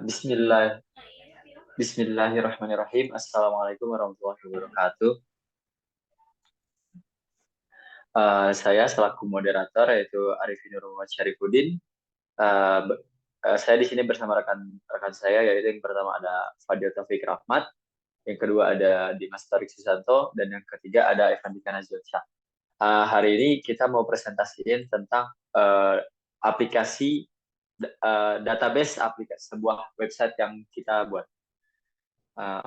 Bismillah, Bismillahirrahmanirrahim. Assalamualaikum warahmatullahi wabarakatuh. Saya selaku moderator yaitu Arifin Muhammad Syarifuddin. Uh, saya di sini bersama rekan saya yaitu yang pertama ada Fadil Taufik Rahmat, yang kedua ada Dimas Tarik Susanto, dan yang ketiga ada Evan Dika Nazilsyah. Hari ini kita mau presentasiin tentang aplikasi database aplikasi sebuah website yang kita buat.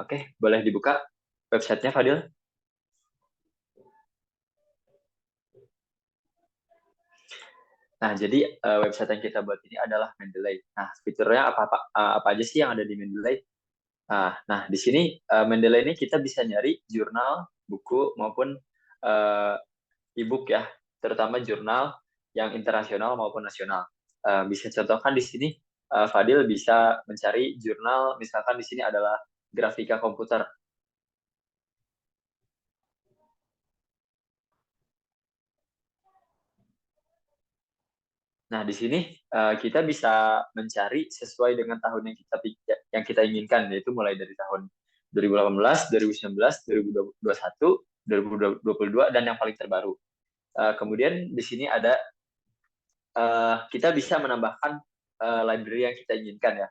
Oke, boleh dibuka websitenya, Fadil? Nah, jadi website yang kita buat ini adalah Mendeley. Nah, fiturnya apa aja sih yang ada di Mendeley? Nah, di sini Mendeley ini kita bisa nyari jurnal, buku maupun uh, e-book ya, terutama jurnal yang internasional maupun nasional. Bisa contohkan di sini, Fadil bisa mencari jurnal, misalkan di sini adalah grafika komputer. Nah, di sini kita bisa mencari sesuai dengan tahun yang kita inginkan, yaitu mulai dari tahun 2018, 2019, 2021, 2022, dan yang paling terbaru. Kemudian di sini ada kita bisa menambahkan library yang kita inginkan ya.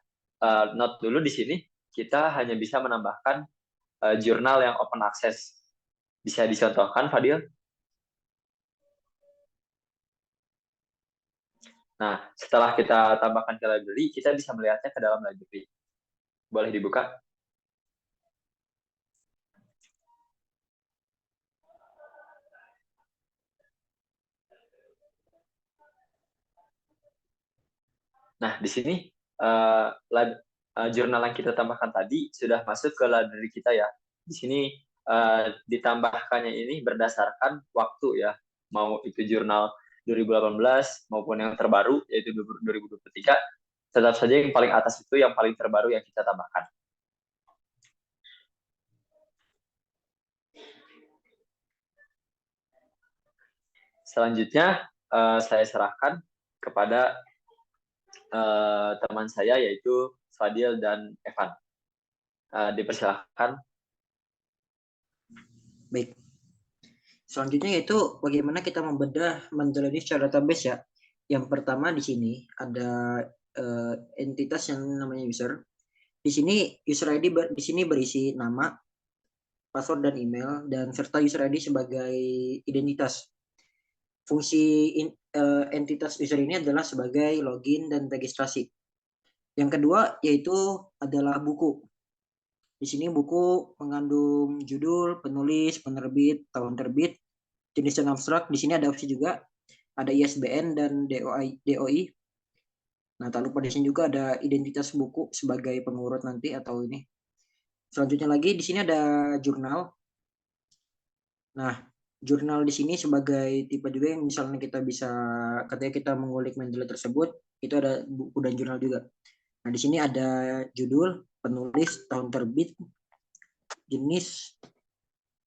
Note dulu di sini kita hanya bisa menambahkan jurnal yang open access. Bisa dicontohkan, Fadil? Nah, setelah kita tambahkan ke library, kita bisa melihatnya ke dalam library. Boleh dibuka? Nah, di sini uh, jurnal yang kita tambahkan tadi sudah masuk ke library kita ya. Di sini ditambahkannya ini berdasarkan waktu ya. Mau itu jurnal 2018 maupun yang terbaru yaitu 2023, tetap saja yang paling atas itu yang paling terbaru yang kita tambahkan. Selanjutnya saya serahkan kepada teman saya yaitu Fadil dan Evan. Dipersilahkan. Baik. Selanjutnya yaitu bagaimana kita membedah Mendeley secara database ya. Yang pertama di sini ada entitas yang namanya user. Di sini user ID di sini berisi nama, password dan email, dan serta user ID sebagai identitas. Fungsi entitas user ini adalah sebagai login dan registrasi. Yang kedua yaitu adalah buku. Di sini buku mengandung judul, penulis, penerbit, tahun terbit, jenis dan abstrak. Di sini ada opsi juga, ada ISBN dan DOI. Nah, tak lupa di sini juga ada identitas buku sebagai pengurut nanti atau ini. Selanjutnya lagi di sini ada jurnal. Nah, jurnal di sini sebagai tipe juga yang misalnya kita bisa ketika kita mengulik Mendeley tersebut, itu ada buku dan jurnal juga. Nah, di sini ada judul, penulis, tahun terbit, jenis,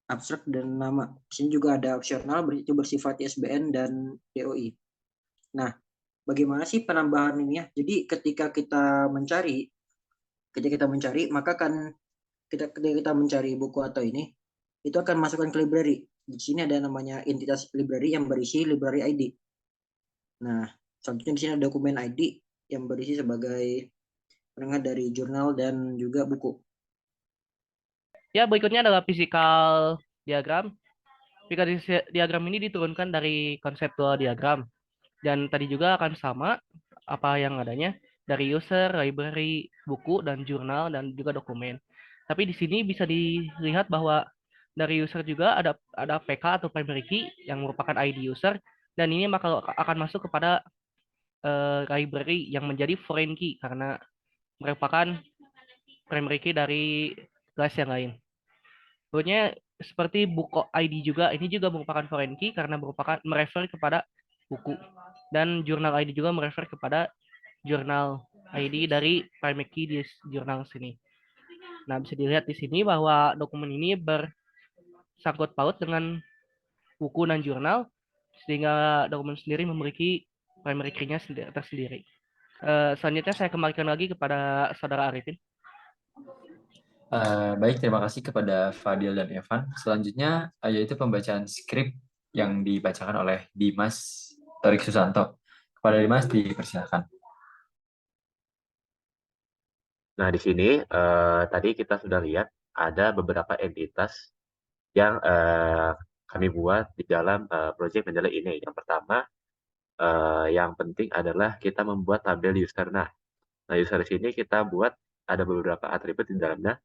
abstrak, dan nama. Di sini juga ada opsional itu bersifat ISBN dan DOI. Nah, bagaimana sih penambahan ini ya? Jadi ketika kita mencari, maka kan ketika kita mencari buku atau ini, itu akan masukkan ke library. Di sini ada namanya entitas library yang berisi library ID. Nah, selanjutnya di sini ada dokumen ID yang berisi sebagai penengah dari jurnal dan juga buku. Ya, berikutnya adalah physical diagram. Physical diagram ini diturunkan dari konseptual diagram. Dan tadi juga akan sama apa yang adanya dari user, library, buku, dan jurnal, dan juga dokumen. Tapi di sini bisa dilihat bahwa dari user juga ada PK atau primary key yang merupakan ID user, dan ini akan masuk kepada library yang menjadi foreign key karena merupakan primary key dari kelas yang lain. Berikutnya seperti buku ID juga, ini juga merupakan foreign key karena merefer kepada buku. Dan jurnal ID juga merefer kepada jurnal ID dari primary key di jurnal sini. Nah, bisa dilihat di sini bahwa dokumen ini bersangkut paut dengan buku dan jurnal, sehingga dokumen sendiri memiliki primary key-nya tersendiri. Selanjutnya saya kembalikan lagi kepada Saudara Arifin. Baik, terima kasih kepada Fadil dan Evan. Selanjutnya yaitu pembacaan skrip yang dibacakan oleh Dimas Torik Susanto. Kepada Dimas dipersilakan. Nah, di sini tadi kita sudah lihat ada beberapa entitas yang kami buat di dalam project Mendeley ini. Yang pertama, yang penting adalah kita membuat tabel user. Nah, user di sini kita buat ada beberapa atribut di dalamnya.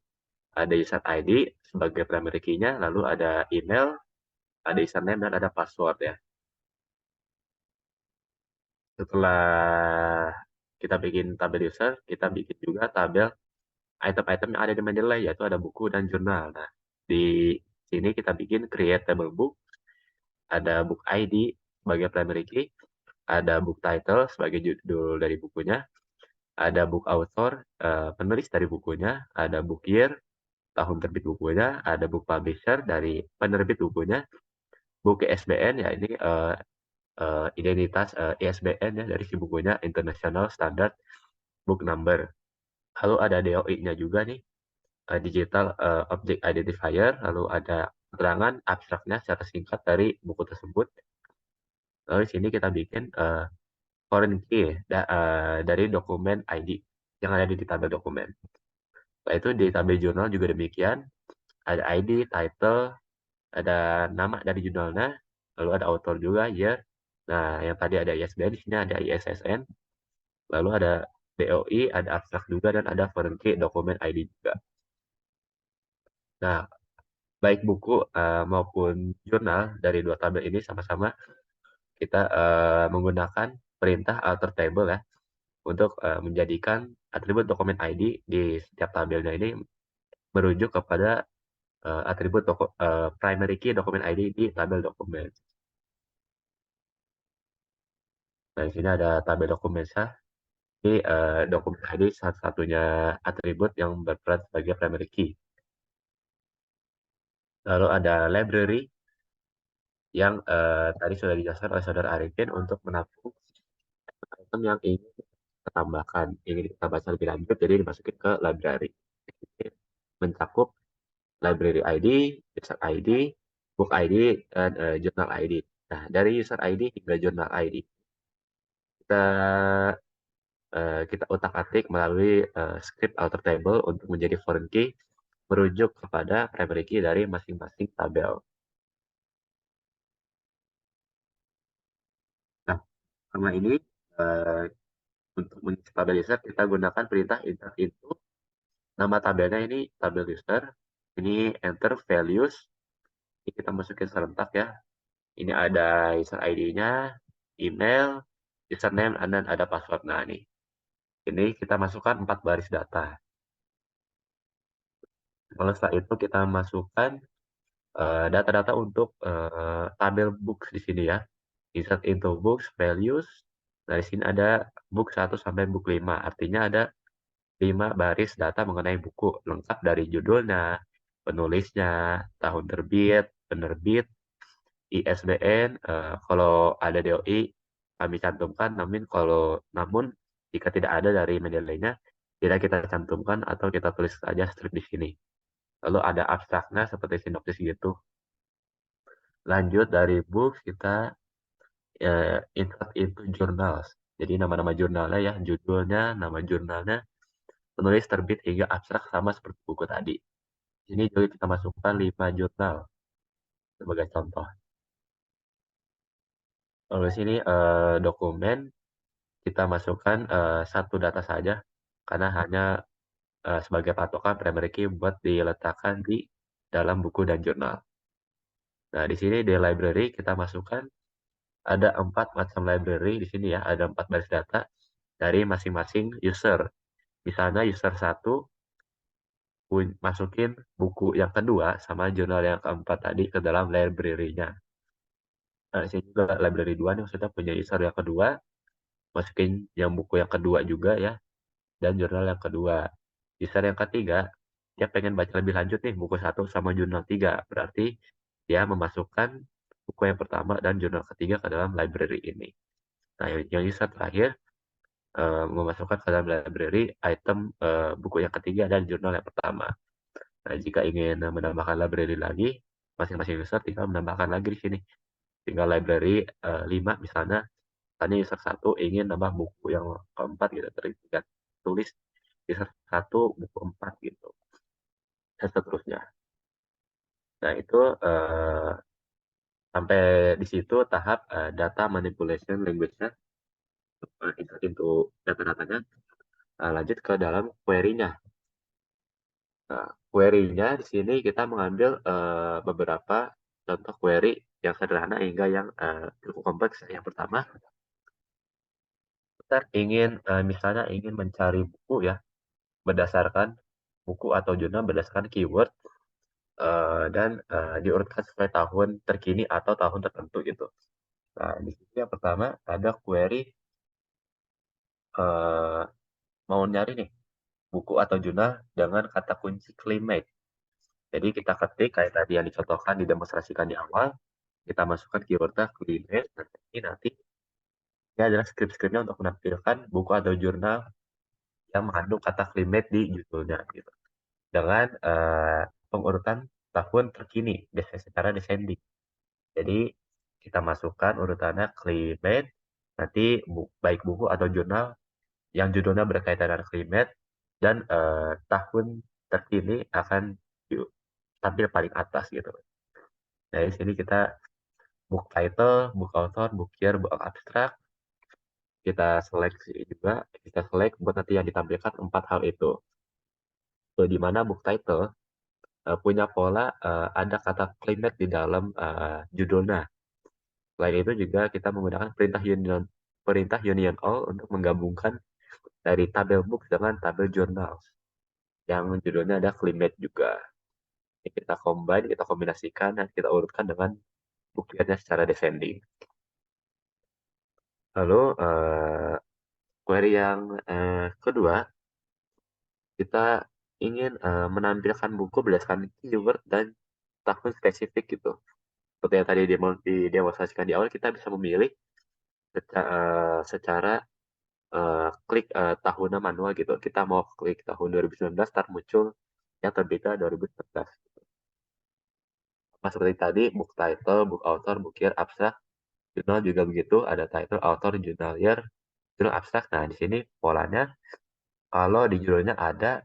Ada user ID sebagai primary key-nya, lalu ada email, ada username, dan ada password ya. Setelah kita bikin tabel user, kita bikin juga tabel item-item yang ada di Mendeley, yaitu ada buku dan jurnal. Nah, di sini kita bikin create table book, ada book ID sebagai primary key, ada book title sebagai judul dari bukunya, ada book author, penulis dari bukunya, ada book year, tahun terbit bukunya, ada book publisher dari penerbit bukunya, book ISBN, ya ini identitas ISBN ya dari si bukunya, International Standard Book Number. Lalu ada DOI-nya juga nih, Digital Object Identifier, lalu ada keterangan abstraknya secara singkat dari buku tersebut. Lalu di sini kita bikin foreign key dari dokumen ID yang ada di tabel dokumen. Setelah itu di tabel jurnal juga demikian, ada ID, title, ada nama dari jurnalnya, lalu ada author juga, year. Nah, yang tadi ada ISBN, di sini ada ISSN, lalu ada DOI, ada abstrak juga, dan ada foreign key dokumen ID juga. Nah, baik buku maupun jurnal dari dua tabel ini sama-sama kita menggunakan perintah alter table ya untuk menjadikan atribut dokumen ID di setiap tabelnya ini merujuk kepada atribut primary key dokumen ID di tabel dokumen. Nah, di sini ada tabel dokumen sah. Ini dokumen ID satu-satunya atribut yang berperan sebagai primary key. Lalu ada library yang tadi sudah dijelaskan oleh Saudara Arifin untuk menampung item yang ingin kita tambahkan, ingin kita baca lebih lanjut, jadi dimasukin ke library. Ini mencakup library ID, user ID, book ID, dan journal ID. Nah, dari user ID hingga journal ID, kita kita utak-atik melalui script alter table untuk menjadi foreign key merujuk kepada primary key dari masing-masing tabel. Nah, karena ini untuk mengisi tabel user kita gunakan perintah insert into. Nama tabelnya ini tabel user. Ini enter values. Ini kita masukin serentak ya. Ini ada user ID-nya, email, username, dan ada password. Nah, ini kita masukkan 4 baris data. Lalu setelah itu kita masukkan data-data untuk tabel books di sini ya. Insert into books, values. Nah, di sini ada book 1 sampai book 5. Artinya ada 5 baris data mengenai buku lengkap dari judulnya, penulisnya, tahun terbit, penerbit, ISBN, kalau ada DOI kami cantumkan, namun jika tidak ada dari Mendeley-nya, tidak kita cantumkan atau kita tulis saja strip di sini. Lalu ada abstraknya seperti sinopsis gitu. Lanjut dari books kita insert into journals. Jadi nama-nama jurnalnya ya, judulnya, nama jurnalnya, penulis terbit hingga abstrak sama seperti buku tadi. Ini juga kita masukkan 5 jurnal sebagai contoh. Lalu sini dokumen kita masukkan satu data saja karena hanya sebagai patokan primary key buat diletakkan di dalam buku dan jurnal. Nah, di sini di library kita masukkan ada 4 macam library di sini ya, ada 4 baris data dari masing-masing user. Misalnya user 1 masukin buku yang kedua sama jurnal yang keempat tadi ke dalam library-nya. Nah, di sini juga library 2 nih maksudnya punya user yang kedua, masukin yang buku yang kedua juga ya, dan jurnal yang kedua. User yang ketiga, dia pengen baca lebih lanjut nih, buku 1 sama jurnal 3. Berarti dia memasukkan buku yang pertama dan jurnal ketiga ke dalam library ini. Nah, yang user terakhir, memasukkan ke dalam library item buku yang ketiga dan jurnal yang pertama. Nah, jika ingin menambahkan library lagi, masing-masing user tinggal menambahkan lagi di sini. Tinggal library 5 misalnya, tadi user 1 ingin nambah buku yang keempat gitu, tinggal tulis user 1 buku 4 gitu, dan seterusnya. Nah, itu sampai di situ tahap data manipulation language-nya, into data-datanya. Lanjut ke dalam query-nya. Nah, query-nya di sini kita mengambil beberapa contoh query yang sederhana hingga yang cukup kompleks. Yang pertama, kita ingin misalnya ingin mencari buku ya, berdasarkan buku atau jurnal berdasarkan keyword dan diurutkan sesuai tahun terkini atau tahun tertentu gitu. Nah, di sini yang pertama ada query mau nyari nih buku atau jurnal dengan kata kunci climate. Jadi kita ketik kayak tadi yang dicontohkan didemonstrasikan di awal, kita masukkan keywordnya climate, nanti ini adalah script-scriptnya untuk menampilkan buku atau jurnal yang mengandung kata climate di judulnya gitu. Dengan pengurutan tahun terkini secara descending. Jadi kita masukkan urutannya climate, nanti baik buku atau jurnal yang judulnya berkaitan dengan climate dan tahun terkini akan tampil paling atas gitu. Nah, di sini kita book title, book author, book year, book abstract, kita seleksi juga, kita select buat nanti yang ditampilkan 4 hal itu. So, di mana book title punya pola ada kata climate di dalam judulnya. Selain itu juga kita menggunakan perintah union all untuk menggabungkan dari tabel book dengan tabel journal yang judulnya ada climate juga. Ini kita combine, kita kombinasikan dan kita urutkan dengan book year-nya secara descending. Lalu query yang kedua, kita ingin menampilkan buku berdasarkan keyword dan tahun spesifik gitu. Seperti yang tadi didemonstrasikan di awal, kita bisa memilih secara klik tahunnya manual gitu. Kita mau klik tahun 2019, ntar muncul yang terbitnya 2019. Nah, seperti tadi, book title, book author, book year, abstract, jurnal juga begitu, ada title, author, jurnal year, jurnal abstract. Nah, di sini polanya, kalau di judulnya ada,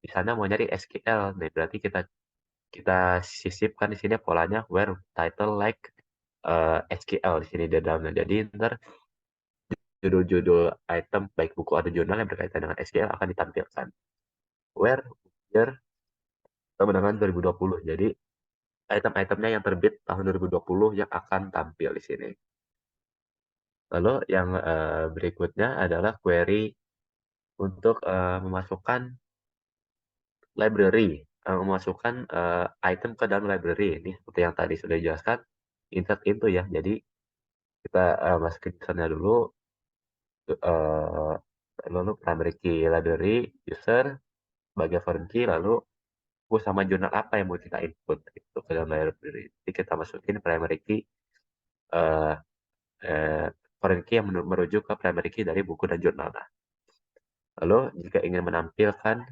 misalnya mau nyari SQL, nah berarti kita sisipkan di sini polanya where title like SQL di sini di dalamnya. Jadi ntar judul-judul item baik buku atau jurnal yang berkaitan dengan SQL akan ditampilkan. Where year kemenangan 2020. Jadi item-itemnya yang terbit tahun 2020 yang akan tampil di sini. Lalu yang berikutnya adalah query untuk memasukkan library, memasukkan item ke dalam library. Ini seperti yang tadi sudah dijelaskan, insert into ya. Jadi kita masukin usernya dulu, lalu primary key library, user, sebagai foreign key, lalu buku sama jurnal apa yang mau kita input itu ke dalam library. Jadi kita masukin primary key, foreign key yang merujuk ke primary key dari buku dan jurnal. Nah, lalu jika ingin menampilkan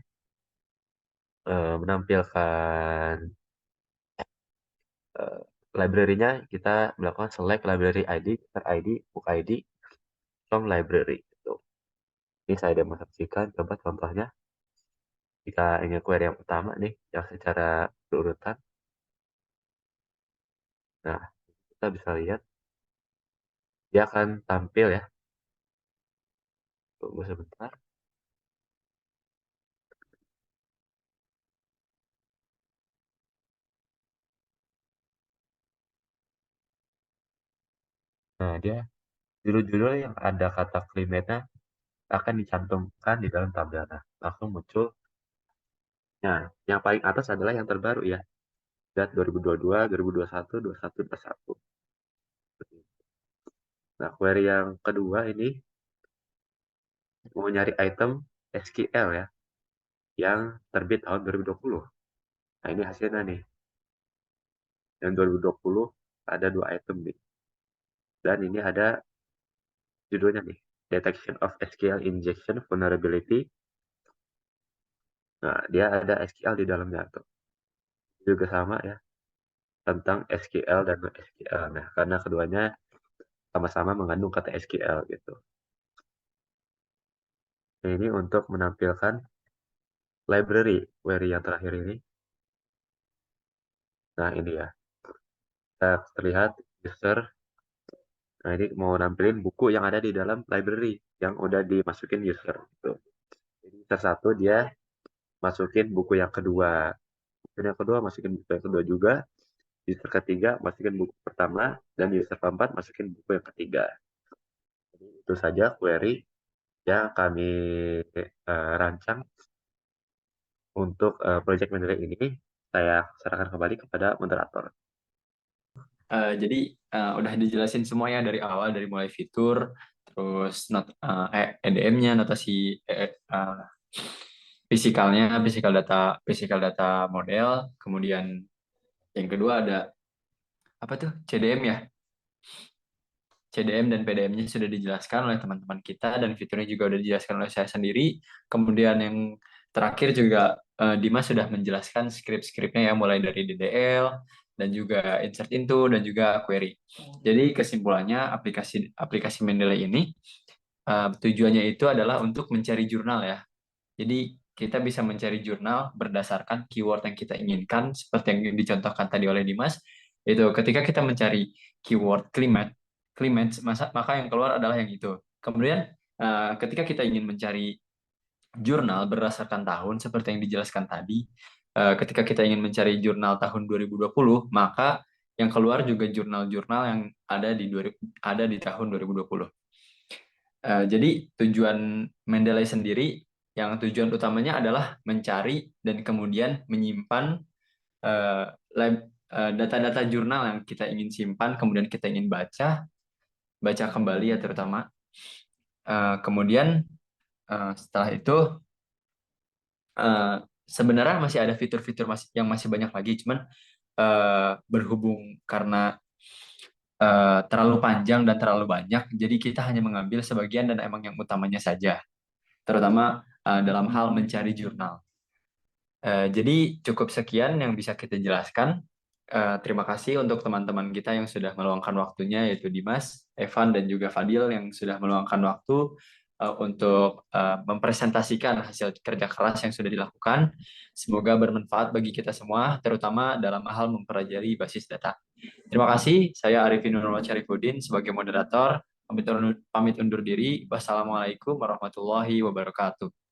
library-nya, kita melakukan select library ID, ID, book ID from library. Gitu. Ini saya demonstrasikan, coba contohnya. Jika ingin query yang pertama nih, yang secara berurutan. Nah, kita bisa lihat, dia akan tampil ya. Tunggu sebentar. Nah, dia judul-judul yang ada kata climate-nya akan dicantumkan di dalam tabelnya. Langsung muncul. Nah, yang paling atas adalah yang terbaru ya. Lihat 2022, 2021, 21, 21. Nah, query yang kedua ini mau nyari item SQL ya, yang terbit tahun 2020. Nah, ini hasilnya nih. Yang 2020 ada 2 item nih. Dan ini ada judulnya nih, detection of SQL injection vulnerability. Nah, dia ada SQL di dalamnya tuh. Juga sama ya, tentang SQL dan NoSQL. Nah, karena keduanya sama-sama mengandung kata SQL gitu. Nah, ini untuk menampilkan library query yang terakhir ini. Nah, ini ya. Terlihat user. Nah, ini mau nampilin buku yang ada di dalam library yang udah dimasukin user gitu. Jadi user 1 dia masukin buku yang kedua. User yang kedua masukin buku yang kedua juga. User ketiga masukin buku pertama dan user keempat masukin buku yang ketiga. Jadi itu saja query yang kami rancang untuk project manager ini. Saya serahkan kembali kepada moderator. Jadi udah dijelasin semuanya dari awal, dari mulai fitur, terus EDM-nya, notasi physical data model, kemudian yang kedua ada apa tuh, CDM ya. CDM dan PDM-nya sudah dijelaskan oleh teman-teman kita dan fiturnya juga sudah dijelaskan oleh saya sendiri. Kemudian yang terakhir juga Dimas sudah menjelaskan script-scriptnya yang mulai dari DDL dan juga insert into dan juga query. Jadi kesimpulannya aplikasi Mendeley ini tujuannya itu adalah untuk mencari jurnal ya. Jadi kita bisa mencari jurnal berdasarkan keyword yang kita inginkan seperti yang dicontohkan tadi oleh Dimas. Itu ketika kita mencari keyword climate, maka yang keluar adalah yang itu. Kemudian ketika kita ingin mencari jurnal berdasarkan tahun seperti yang dijelaskan tadi, ketika kita ingin mencari jurnal tahun 2020, maka yang keluar juga jurnal-jurnal yang ada di tahun 2020. Jadi tujuan Mendeley sendiri, yang tujuan utamanya adalah mencari dan kemudian menyimpan data-data jurnal yang kita ingin simpan, kemudian kita ingin baca kembali ya terutama. Kemudian setelah itu sebenarnya masih ada fitur-fitur yang masih banyak lagi, cuman berhubung karena terlalu panjang dan terlalu banyak, jadi kita hanya mengambil sebagian dan emang yang utamanya saja, terutama dalam hal mencari jurnal. Jadi cukup sekian yang bisa kita jelaskan. Terima kasih untuk teman-teman kita yang sudah meluangkan waktunya, yaitu Dimas, Evan, dan juga Fadil yang sudah meluangkan waktu untuk mempresentasikan hasil kerja keras yang sudah dilakukan. Semoga bermanfaat bagi kita semua, terutama dalam hal mempelajari basis data. Terima kasih, saya Arifin Nurul Syarifuddin sebagai moderator. Pamit undur diri. Wassalamualaikum warahmatullahi wabarakatuh.